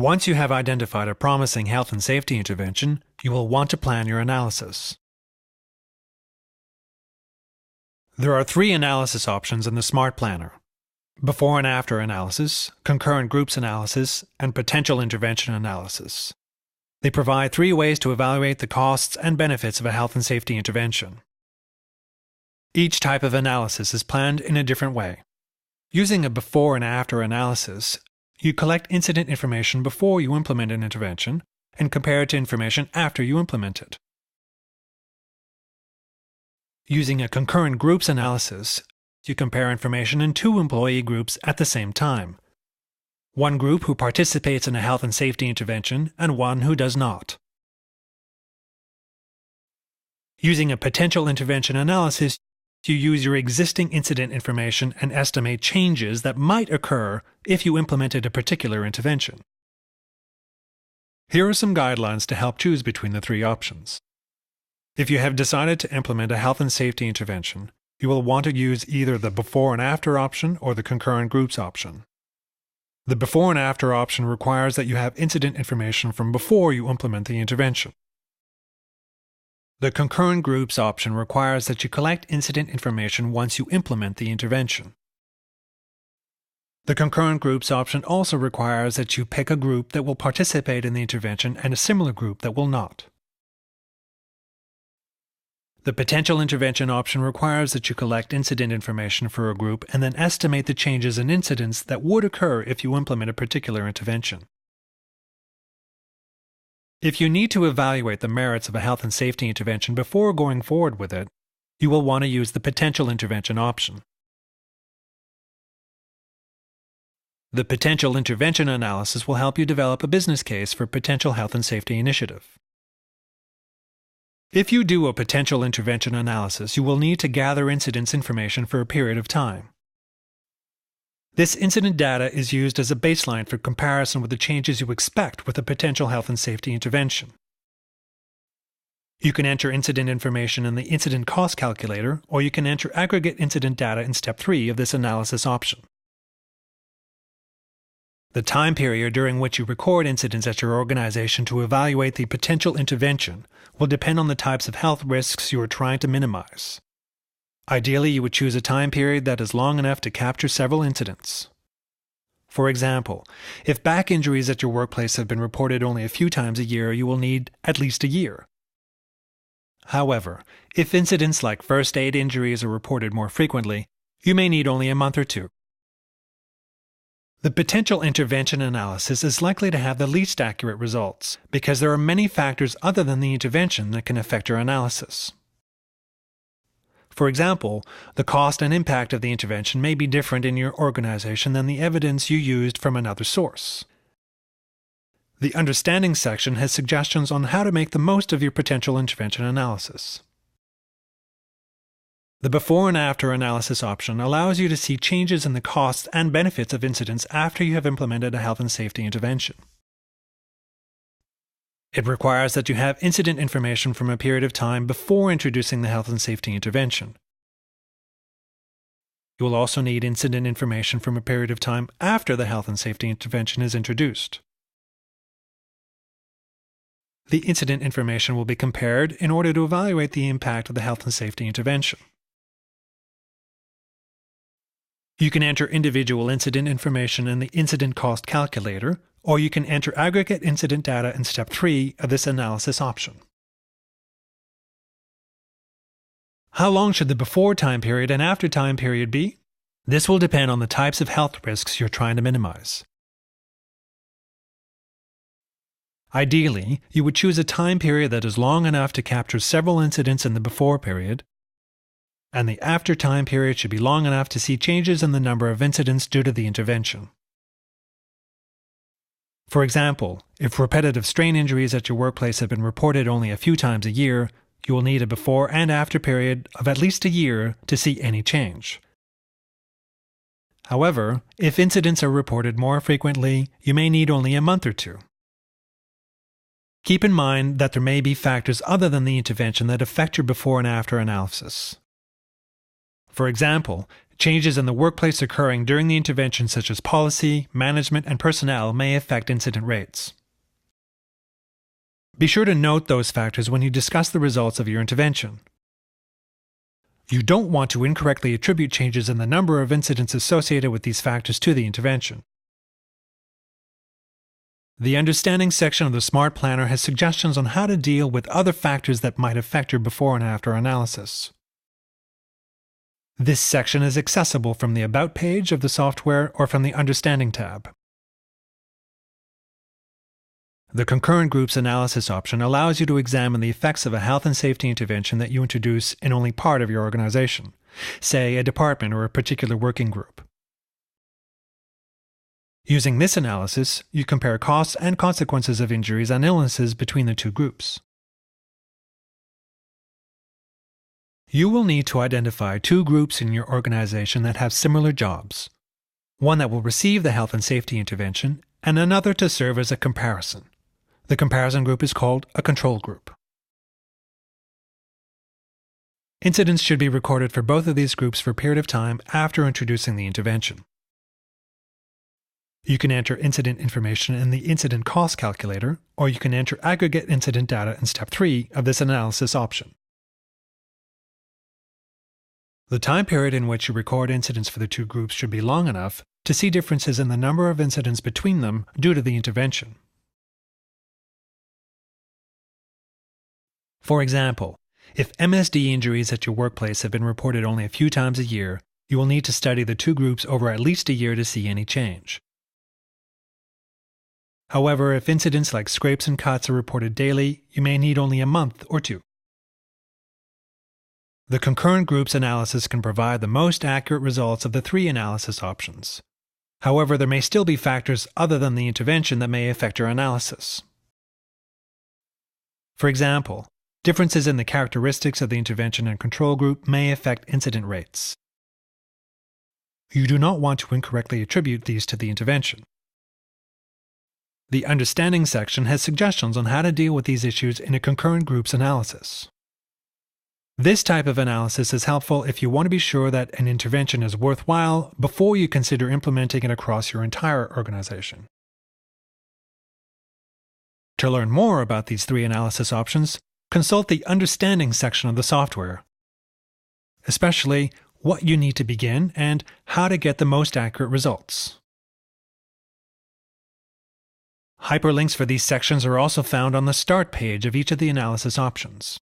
Once you have identified a promising health and safety intervention, you will want to plan your analysis. There are 3 analysis options in the SMART Planner: before and after analysis, concurrent groups analysis, and potential intervention analysis. They provide 3 ways to evaluate the costs and benefits of a health and safety intervention. Each type of analysis is planned in a different way. Using a before and after analysis, you collect incident information before you implement an intervention and compare it to information after you implement it. Using a concurrent groups analysis, you compare information in 2 employee groups at the same time. One group who participates in a health and safety intervention and one who does not. Using a potential intervention analysis, you use your existing incident information and estimate changes that might occur if you implemented a particular intervention. Here are some guidelines to help choose between the 3 options. If you have decided to implement a health and safety intervention, you will want to use either the before and after option or the concurrent groups option. The before and after option requires that you have incident information from before you implement the intervention. The concurrent groups option requires that you collect incident information once you implement the intervention. The concurrent groups option also requires that you pick a group that will participate in the intervention and a similar group that will not. The potential intervention option requires that you collect incident information for a group and then estimate the changes and incidents that would occur if you implement a particular intervention. If you need to evaluate the merits of a health and safety intervention before going forward with it, you will want to use the potential intervention option. The potential intervention analysis will help you develop a business case for a potential health and safety initiative. If you do a potential intervention analysis, you will need to gather incidence information for a period of time. This incident data is used as a baseline for comparison with the changes you expect with a potential health and safety intervention. You can enter incident information in the incident cost calculator, or you can enter aggregate incident data in step 3 of this analysis option. The time period during which you record incidents at your organization to evaluate the potential intervention will depend on the types of health risks you are trying to minimize. Ideally, you would choose a time period that is long enough to capture several incidents. For example, if back injuries at your workplace have been reported only a few times a year, you will need at least a year. However, if incidents like first aid injuries are reported more frequently, you may need only a month or 2. The potential intervention analysis is likely to have the least accurate results because there are many factors other than the intervention that can affect your analysis. For example, the cost and impact of the intervention may be different in your organization than the evidence you used from another source. The Understanding section has suggestions on how to make the most of your potential intervention analysis. The before and after analysis option allows you to see changes in the costs and benefits of incidents after you have implemented a health and safety intervention. It requires that you have incident information from a period of time before introducing the health and safety intervention. You will also need incident information from a period of time after the health and safety intervention is introduced. The incident information will be compared in order to evaluate the impact of the health and safety intervention. You can enter individual incident information in the incident cost calculator, or you can enter aggregate incident data in step 3 of this analysis option. How long should the before time period and after time period be? This will depend on the types of health risks you're trying to minimize. Ideally, you would choose a time period that is long enough to capture several incidents in the before period, and the after time period should be long enough to see changes in the number of incidents due to the intervention. For example, if repetitive strain injuries at your workplace have been reported only a few times a year, you will need a before and after period of at least a year to see any change. However, if incidents are reported more frequently, you may need only a month or 2. Keep in mind that there may be factors other than the intervention that affect your before and after analysis. For example, Changes in the workplace occurring during the intervention, such as policy, management, and personnel, may affect incident rates. Be sure to note those factors when you discuss the results of your intervention. You don't want to incorrectly attribute changes in the number of incidents associated with these factors to the intervention. The Understanding section of the SMART Planner has suggestions on how to deal with other factors that might affect your before and after analysis. This section is accessible from the About page of the software or from the Understanding tab. The Concurrent Groups Analysis option allows you to examine the effects of a health and safety intervention that you introduce in only part of your organization, say a department or a particular working group. Using this analysis, you compare costs and consequences of injuries and illnesses between the two groups. You will need to identify two groups in your organization that have similar jobs, one that will receive the health and safety intervention and another to serve as a comparison. The comparison group is called a control group. Incidents should be recorded for both of these groups for a period of time after introducing the intervention. You can enter incident information in the Incident Cost Calculator, or you can enter aggregate incident data in Step 3 of this analysis option. The time period in which you record incidents for the two groups should be long enough to see differences in the number of incidents between them due to the intervention. For example, if MSD injuries at your workplace have been reported only a few times a year, you will need to study the two groups over at least a year to see any change. However, if incidents like scrapes and cuts are reported daily, you may need only a month or two. The Concurrent Groups analysis can provide the most accurate results of the three analysis options. However, there may still be factors other than the intervention that may affect your analysis. For example, differences in the characteristics of the intervention and control group may affect incident rates. You do not want to incorrectly attribute these to the intervention. The Understanding section has suggestions on how to deal with these issues in a Concurrent Groups analysis. This type of analysis is helpful if you want to be sure that an intervention is worthwhile before you consider implementing it across your entire organization. To learn more about these three analysis options, consult the Understanding section of the software, especially what you need to begin and how to get the most accurate results. Hyperlinks for these sections are also found on the Start page of each of the analysis options.